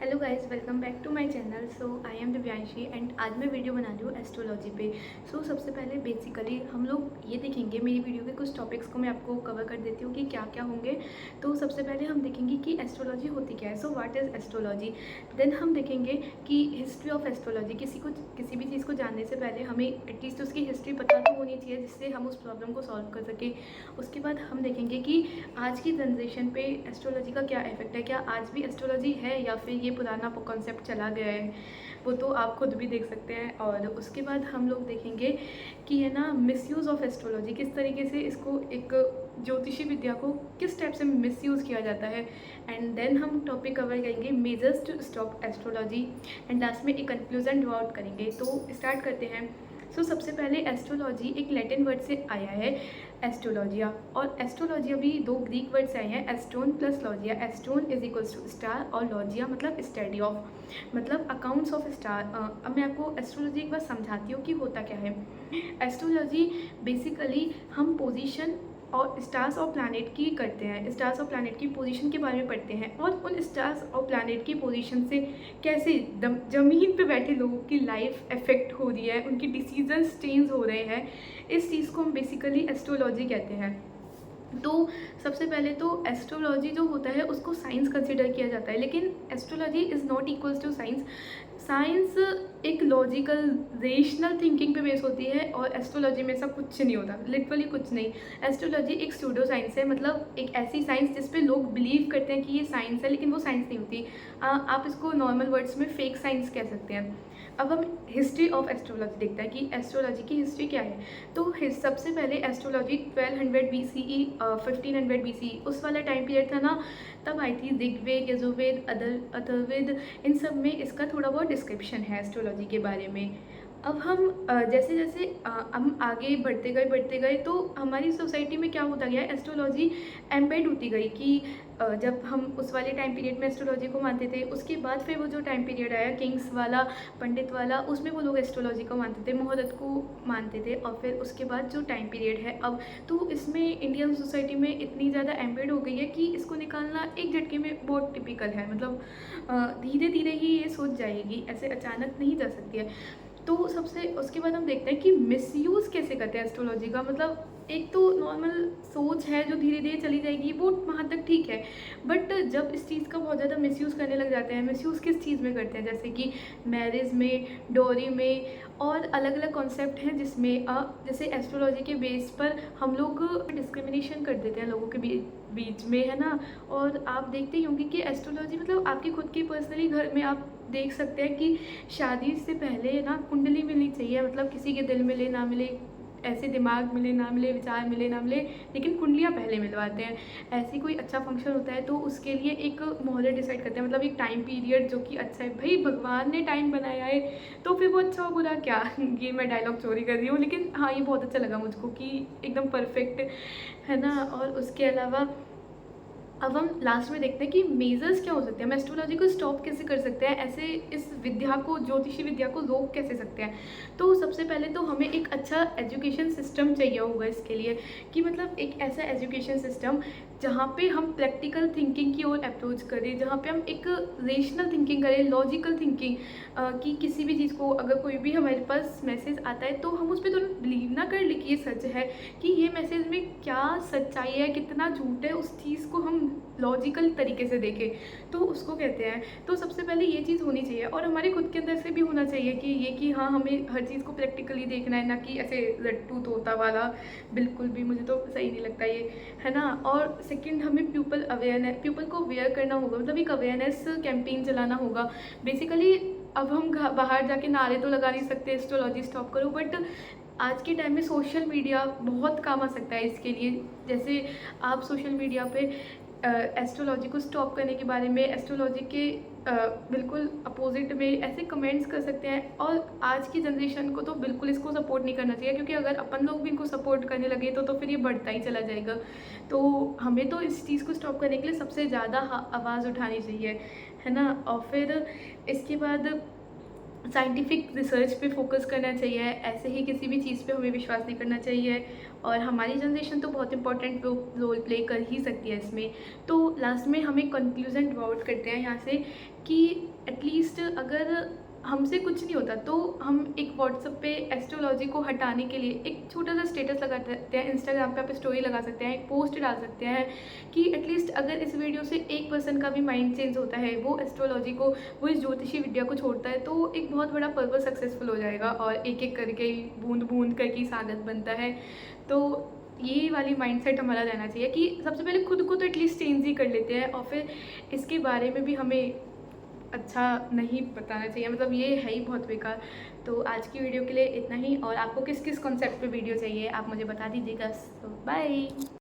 Hello guys, welcome back to my channel. So I am Divyanshi and आज मैं video बना रही हूँ एस्ट्रोलॉजी पे। सबसे पहले बेसिकली हम लोग ये देखेंगे, मेरी वीडियो के कुछ टॉपिक्स को मैं आपको कवर कर देती हूँ कि क्या क्या होंगे। तो सबसे पहले हम देखेंगे कि एस्ट्रोलॉजी होती क्या है। What is astrology. देन हम देखेंगे कि हिस्ट्री ऑफ एस्ट्रोलॉजी। किसी भी चीज़ को जानने से पहले हमें एटलीस्ट उसकी हिस्ट्री पता तो होनी चाहिए, जिससे हम उस प्रॉब्लम को सॉल्व कर सकें। उसके बाद हम देखेंगे कि आज की जनरेशन पे एस्ट्रोलॉजी का क्या इफेक्ट है, क्या आज भी एस्ट्रोलॉजी है या फिर ये पुराना कॉन्सेप्ट चला गया है। वो तो आप खुद भी देख सकते हैं। और उसके बाद हम लोग देखेंगे कि है ना, मिसयूज़ ऑफ एस्ट्रोलॉजी, किस तरीके से इसको एक ज्योतिषी विद्या को किस टाइप से मिसयूज़ किया जाता है। एंड देन हम टॉपिक कवर करेंगे measures to stop astrology and last में एक कंक्लूजन ड्रॉ आउट करेंगे। तो स्टार्ट करते हैं। सबसे पहले एस्ट्रोलॉजी एक लैटिन वर्ड से आया है, एस्ट्रोलॉजिया। और एस्ट्रोलॉजिया भी दो ग्रीक वर्ड से आए हैं, एस्ट्रोन प्लस लॉजिया। एस्ट्रोन इज इक्वल्स टू स्टार और लॉजिया मतलब स्टडी ऑफ, मतलब अकाउंट्स ऑफ स्टार। अब मैं आपको एस्ट्रोलॉजी एक बार समझाती हूँ कि होता क्या है। एस्ट्रोलॉजी बेसिकली हम पोजीशन और स्टार्स और प्लैनेट की करते हैं, स्टार्स और प्लैनेट की पोजीशन के बारे में पढ़ते हैं और उन स्टार्स और प्लैनेट की पोजीशन से कैसे ज़मीन पे बैठे लोगों की लाइफ इफेक्ट हो रही है, उनकी डिसीजंस चेंज हो रहे हैं। इस चीज़ को हम बेसिकली एस्ट्रोलॉजी कहते हैं। तो सबसे पहले तो एस्ट्रोलॉजी जो होता है उसको साइंस कंसिडर किया जाता है, लेकिन astrology is not equals to science. Science एक लॉजिकल रेशनल थिंकिंग पे बेस होती है और एस्ट्रोलॉजी में ऐसा कुछ नहीं होता, लिटरली कुछ नहीं। एस्ट्रोलॉजी एक स्यूडो साइंस है, मतलब एक ऐसी साइंस जिस पे लोग बिलीव करते हैं कि ये साइंस है, लेकिन वो साइंस नहीं होती। आप इसको नॉर्मल वर्ड्स में फेक साइंस कह सकते हैं। अब हम हिस्ट्री ऑफ एस्ट्रोलॉजी देखते हैं कि एस्ट्रोलॉजी की हिस्ट्री क्या है। तो सबसे पहले एस्ट्रोलॉजी 1200 BCE, 1500 BCE उस वाला टाइम पीरियड था ना, तब आई थी। ऋग्वेद, यजुर्वेद, अथर्ववेद, इन सब में इसका थोड़ा बहुत डिस्क्रिप्शन है एस्ट्रोलॉजी के बारे में। अब हम जैसे जैसे हम आगे बढ़ते गए तो हमारी सोसाइटी में क्या होता गया, एस्ट्रोलॉजी एम्बेड होती गई कि जब हम उस वाले टाइम पीरियड में एस्ट्रोलॉजी को मानते थे, उसके बाद फिर वो जो टाइम पीरियड आया किंग्स वाला, पंडित वाला, उसमें वो लोग एस्ट्रोलॉजी को मानते थे, मुहूर्त को मानते थे। और फिर उसके बाद जो टाइम पीरियड है अब, तो इसमें इंडियन सोसाइटी में इतनी ज़्यादा एम्बेड हो गई है कि इसको निकालना एक झटके में बहुत टिपिकल है। मतलब धीरे धीरे ही ये सोच जाएगी, ऐसे अचानक नहीं जा सकती है। तो सबसे उसके बाद हम देखते हैं कि मिसयूज़ कैसे करते हैं एस्ट्रोलॉजी का। मतलब एक तो नॉर्मल सोच है जो धीरे धीरे चली जाएगी, वो वहाँ तक ठीक है, बट जब इस चीज़ का बहुत ज़्यादा मिसयूज़ करने लग जाते हैं, मिसयूज़ किस चीज़ में करते हैं, जैसे कि मैरिज में, डोरी में, और अलग अलग कॉन्सेप्ट हैं जिसमें जैसे एस्ट्रोलॉजी के बेस पर हम लोग डिस्क्रिमिनेशन कर देते हैं लोगों के बीच में, है ना। और आप देखते ही होंगे कि एस्ट्रोलॉजी मतलब आपकी खुद की पर्सनली घर में आप देख सकते हैं कि शादी से पहले ना कुंडली मिलनी चाहिए। मतलब किसी के दिल मिले ना मिले, ऐसे दिमाग मिले ना मिले, विचार मिले ना मिले, लेकिन कुंडलियाँ पहले मिलवाते हैं। ऐसी कोई अच्छा फंक्शन होता है तो उसके लिए एक मुहूर्त डिसाइड करते हैं, मतलब एक टाइम पीरियड जो कि अच्छा है। भाई भगवान ने टाइम बनाया है तो फिर वो अच्छा हो बुरा क्या ये मैं डायलॉग चोरी कर रही हूँ, लेकिन हाँ ये बहुत अच्छा लगा मुझको कि एकदम परफेक्ट है ना। और उसके अलावा अब हम लास्ट में देखते हैं कि मेजर्स क्या हो सकते हैं, हम एस्ट्रोलॉजी को स्टॉप कैसे कर सकते हैं, ऐसे इस विद्या को, ज्योतिषी विद्या को रोक कैसे सकते हैं। तो सबसे पहले तो हमें एक अच्छा एजुकेशन सिस्टम चाहिए होगा इसके लिए, कि मतलब एक ऐसा एजुकेशन सिस्टम जहाँ पे हम प्रैक्टिकल थिंकिंग की ओर अप्रोच करें, जहाँ पे हम एक रेशनल थिंकिंग करें, लॉजिकल थिंकिंग, कि किसी भी चीज़ को अगर कोई भी हमारे पास मैसेज आता है तो हम उस पर तुरंत बिलीव ना कर ले कि ये सच है, कि ये मैसेज में क्या सच्चाई है कितना झूठ है, उस चीज़ को हम लॉजिकल तरीके से देखें, तो उसको कहते हैं। तो सबसे पहले ये चीज़ होनी चाहिए और हमारे खुद के अंदर से भी होना चाहिए कि ये कि हाँ हमें हर चीज़ को प्रैक्टिकली देखना है, ना कि ऐसे लट्टू तोता वाला। बिल्कुल भी मुझे तो सही नहीं लगता ये, है ना। और सेकंड, हमें पीपल को अवेयर करना होगा, मतलब एक अवेयरनेस कैंपेन चलाना होगा बेसिकली। अब हम बाहर जाके नारे तो लगा नहीं सकते एस्ट्रोलॉजी स्टॉप करो, बट आज के टाइम में सोशल मीडिया बहुत काम आ सकता है इसके लिए। जैसे आप सोशल मीडिया पे एस्ट्रोलॉजी को स्टॉप करने के बारे में, एस्ट्रोलॉजी के बिल्कुल अपोजिट में ऐसे कमेंट्स कर सकते हैं। और आज की जनरेशन को तो बिल्कुल इसको सपोर्ट नहीं करना चाहिए, क्योंकि अगर अपन लोग भी इनको सपोर्ट करने लगे तो फिर ये बढ़ता ही चला जाएगा। तो हमें तो इस चीज़ को स्टॉप करने के लिए सबसे ज़्यादा आवाज़ उठानी चाहिए, है ना। और फिर इसके बाद साइंटिफिक रिसर्च पे फोकस करना चाहिए, ऐसे ही किसी भी चीज़ पे हमें विश्वास नहीं करना चाहिए। और हमारी जनरेशन तो बहुत इंपॉर्टेंट रोल प्ले कर ही सकती है इसमें। तो लास्ट में हम एक कंक्लूजन ड्रॉ आउट करते हैं यहाँ से कि एटलीस्ट अगर हमसे कुछ नहीं होता तो हम एक व्हाट्सएप पे एस्ट्रोलॉजी को हटाने के लिए एक छोटा सा स्टेटस लगा सकते हैं, इंस्टाग्राम पे आप स्टोरी लगा सकते हैं, एक पोस्ट डाल सकते हैं कि एटलीस्ट अगर इस वीडियो से एक पर्सन का भी माइंड चेंज होता है, वो एस्ट्रोलॉजी को, वो इस ज्योतिषी विद्या को छोड़ता है, तो एक बहुत बड़ा पर्पस सक्सेसफुल हो जाएगा और एक एक करके ही, बूंद बूंद करके सागर बनता है। तो ये वाली माइंडसेट हमारा रहना चाहिए कि सबसे पहले खुद को तो एटलीस्ट चेंज ही कर लेते हैं और फिर इसके बारे में भी हमें अच्छा नहीं बताना चाहिए, मतलब ये है ही बहुत बेकार। तो आज की वीडियो के लिए इतना ही, और आपको किस किस कॉन्सेप्ट पे वीडियो चाहिए आप मुझे बता दीजिएगा। सो बाय।